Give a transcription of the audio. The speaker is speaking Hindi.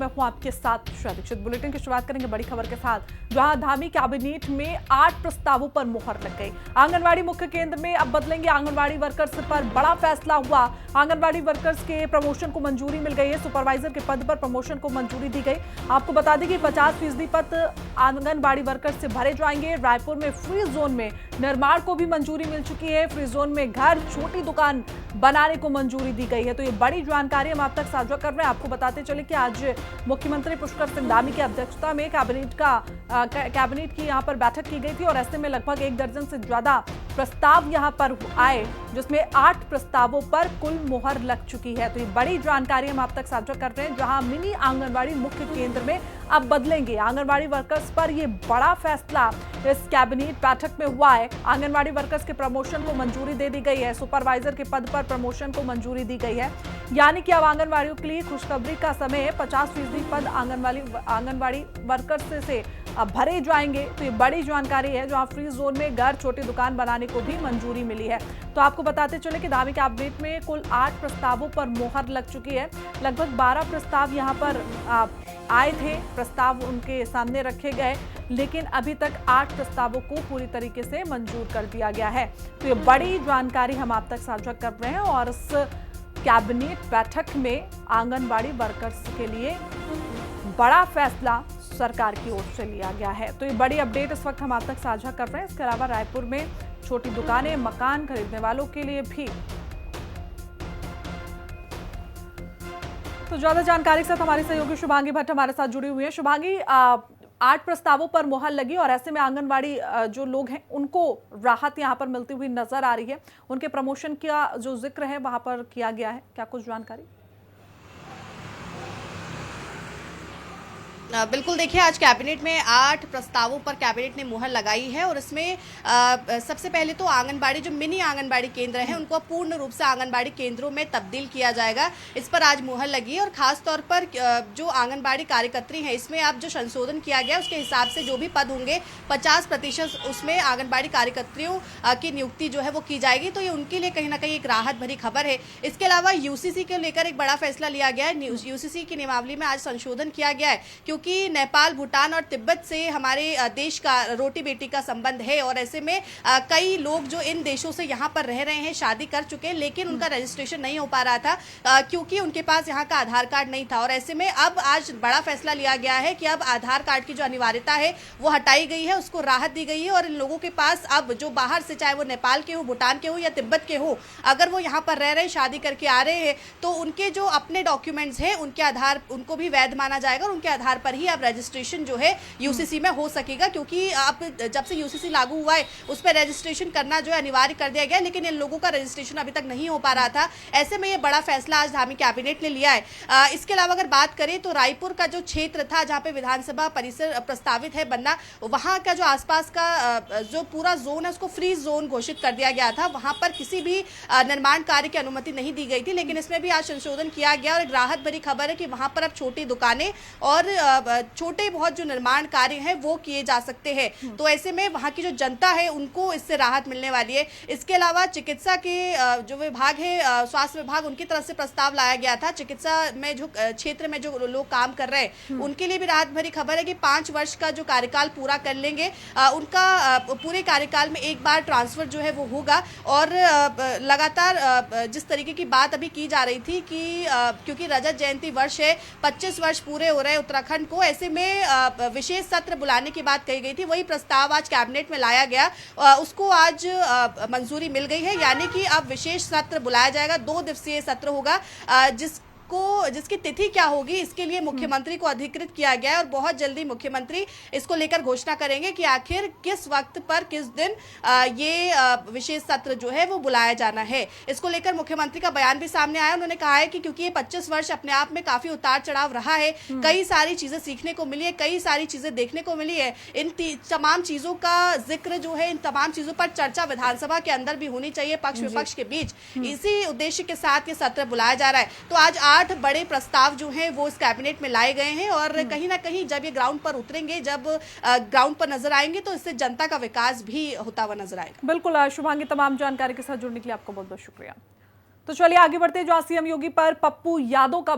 मैं हूं आपके साथ श्रेया दीक्षित। बुलेटिन की शुरुआत करेंगे बड़ी खबर के साथ, जहां धामी कैबिनेट में 8 प्रस्तावों पर मुहर लग गई। आंगनवाड़ी मुख्य केंद्र में अब बदलेंगे आंगनवाड़ी वर्कर्स पर बड़ा फैसला हुआ। आंगनवाड़ी वर्कर्स के प्रमोशन को मंजूरी मिल गई है। सुपरवाइजर के पद पर प्रमोशन को मंजूरी दी गई। आपको बता दें कि 50% पद आंगनबाड़ी वर्कर्स से भरे जाएंगे। रायपुर में फ्री जोन में निर्माण को भी मंजूरी मिल चुकी है। फ्री जोन में घर, छोटी दुकान बनाने को मंजूरी दी गई है। तो ये बड़ी जानकारी हम आप तक साझा कर रहे हैं। आपको बताते चले कि आज मुख्यमंत्री पुष्कर सिंह धामी की अध्यक्षता में कैबिनेट की यहां पर बैठक की गई थी और ऐसे में लगभग 1 दर्जन से ज्यादा प्रस्ताव यहां पर आए, जिसमें 8 प्रस्तावों पर कुल मुहर लग चुकी है। तो ये बड़ी जानकारी हम आप तक साझा कर रहे हैं, जहां मिनी आंगनबाड़ी मुख्य केंद्र में अब बदलेंगे आंगनबाड़ी वर्कर्स पर। ये बड़ा फैसला इस कैबिनेट बैठक में हुआ है। आंगनबाड़ी वर्कर्स के प्रमोशन को मंजूरी दे दी गई है। सुपरवाइजर के पद पर प्रमोशन को मंजूरी दी गई है। यानी कि अब आंगनबाड़ियों के लिए खुशखबरी का समय है। 50% पद आंगनबाड़ी वर्कर्स से अब भरे जाएंगे। तो ये बड़ी जानकारी है, जहां फ्री जोन में घर, छोटी दुकान बनाने को भी मंजूरी मिली है। तो आपको बताते चले कि धामी कैबिनेट में कुल 8 प्रस्तावों पर मुहर लग चुकी है। लगभग 12 प्रस्ताव यहां पर आए थे, प्रस्ताव उनके सामने रखे गए, लेकिन अभी तक 8 प्रस्तावों को पूरी तरीके से मंजूर कर दिया गया है। तो ये बड़ी जानकारी हम आप तक साझा कर रहे हैं और इस कैबिनेट बैठक में आंगनबाड़ी वर्कर्स के लिए बड़ा फैसला सरकार की ओर से लिया गया है। तो ये बड़ी अपडेट इस वक्त हम आप तक साझा कर रहे हैं। इसके अलावा रायपुर में छोटी दुकानें, मकान खरीदने वालों के लिए भी। तो ज्यादा जानकारी के साथ हमारी सहयोगी शुभांगी भट्ट हमारे साथ जुड़ी हुई है। शुभांगी, 8 प्रस्तावों पर मुहर लगी और ऐसे में आंगनबाड़ी जो लोग हैं उनको राहत यहां पर मिलती हुई नजर आ रही है। उनके प्रमोशन का जो जिक्र है वहां पर किया गया है, क्या कुछ जानकारी? बिल्कुल, देखिए आज कैबिनेट में 8 प्रस्तावों पर कैबिनेट ने मुहर लगाई है और इसमें सबसे पहले तो आंगनबाड़ी जो मिनी आंगनबाड़ी केंद्र हैं उनको पूर्ण रूप से आंगनबाड़ी केंद्रों में तब्दील किया जाएगा। इस पर आज मुहर लगी है और खास तौर पर जो आंगनबाड़ी कार्यकर्त्री हैं इसमें अब जो संशोधन किया गया उसके हिसाब से जो भी पद होंगे 50% उसमें आंगनबाड़ी कार्यकर्त्रियों की नियुक्ति जो है वो की जाएगी। तो ये उनके लिए कहीं ना कहीं एक राहत भरी खबर है। इसके अलावा यूसीसी को लेकर एक बड़ा फैसला लिया गया है। यूसीसी की नियमावली में आज संशोधन किया गया है, क्योंकि नेपाल, भूटान और तिब्बत से हमारे देश का रोटी बेटी का संबंध है और ऐसे में कई लोग जो इन देशों से यहाँ पर रह रहे हैं, शादी कर चुके हैं, लेकिन उनका रजिस्ट्रेशन नहीं हो पा रहा था क्योंकि उनके पास यहाँ का आधार कार्ड नहीं था। और ऐसे में अब आज बड़ा फैसला लिया गया है कि अब आधार कार्ड की जो अनिवार्यता है वो हटाई गई है, उसको राहत दी गई है और इन लोगों के पास अब जो बाहर से, चाहे वो नेपाल के हो, भूटान के हो या तिब्बत के हो, अगर वो यहाँ पर रह रहे हैं, शादी करके आ रहे हैं, तो उनके जो अपने डॉक्यूमेंट्स हैं उनके आधार उनको भी वैध माना जाएगा और उनके आधार पर ही अब रजिस्ट्रेशन जो है यूसीसी में हो सकेगा। क्योंकि अब जब से यूसीसी लागू हुआ है उस पर रजिस्ट्रेशन करना जो है अनिवार्य कर दिया गया है, लेकिन इन लोगों का रजिस्ट्रेशन अभी तक नहीं हो पा रहा था। ऐसे में ये बड़ा फैसला आज धामी कैबिनेट ने लिया है। इसके अलावा अगर बात करें तो रायपुर का जो क्षेत्र था जहां पे विधानसभा परिसर प्रस्तावित है बनना, वहां का जो आसपास का जो पूरा जोन है उसको फ्री जोन घोषित कर दिया गया था। वहां पर किसी भी निर्माण कार्य की अनुमति नहीं दी गई थी, लेकिन इसमें भी आज संशोधन किया गया और एक राहत भरी खबर है कि वहां पर अब छोटी दुकानें और छोटे बहुत जो निर्माण कार्य हैं वो किए जा सकते हैं। तो ऐसे में वहां की जो जनता है उनको इससे राहत मिलने वाली है। इसके अलावा चिकित्सा के जो विभाग है, स्वास्थ्य विभाग, उनकी तरफ से प्रस्ताव लाया गया था। चिकित्सा में जो क्षेत्र में जो लोग काम कर रहे हैं उनके लिए भी राहत भरी खबर है कि 5 वर्ष का जो कार्यकाल पूरा कर लेंगे उनका पूरे कार्यकाल में एक बार ट्रांसफर जो है वो होगा। और लगातार जिस तरीके की बात अभी की जा रही थी कि क्योंकि रजत जयंती वर्ष है, 25 वर्ष पूरे हो रहे हैं उत्तराखंड को, ऐसे में विशेष सत्र बुलाने की बात कही गई थी, वही प्रस्ताव आज कैबिनेट में लाया गया, उसको आज मंजूरी मिल गई है। यानी कि अब विशेष सत्र बुलाया जाएगा, 2 दिवसीय सत्र होगा जिसकी तिथि क्या होगी इसके लिए मुख्यमंत्री को अधिकृत किया गया है और बहुत जल्दी मुख्यमंत्री इसको लेकर घोषणा करेंगे कि आखिर किस वक्त पर किस दिन ये विशेष सत्र जो है वो बुलाया जाना है। इसको लेकर मुख्यमंत्री का बयान भी सामने आया। उन्होंने कहा है कि क्योंकि ये 25 वर्ष अपने आप में काफी उतार चढ़ाव रहा है, कई सारी चीजें सीखने को मिली है, कई सारी चीजें देखने को मिली है। इन तमाम चीजों का जिक्र जो है, इन तमाम चीजों पर चर्चा विधानसभा के अंदर भी होनी चाहिए, पक्ष विपक्ष के बीच। इसी उद्देश्य के साथ ये सत्र बुलाया जा रहा है। तो आज 8 बड़े प्रस्ताव जो हैं वो इस कैबिनेट में लाए गए हैं और कहीं ना कहीं जब ये ग्राउंड पर उतरेंगे, जब ग्राउंड पर नजर आएंगे तो इससे जनता का विकास भी होता हुआ नजर आएगा। बिल्कुल शुभांगी, तमाम जानकारी के साथ जुड़ने के लिए आपको बहुत बहुत शुक्रिया। तो चलिए आगे बढ़ते हैं। जो सीएम योगी पर पप्पू यादव का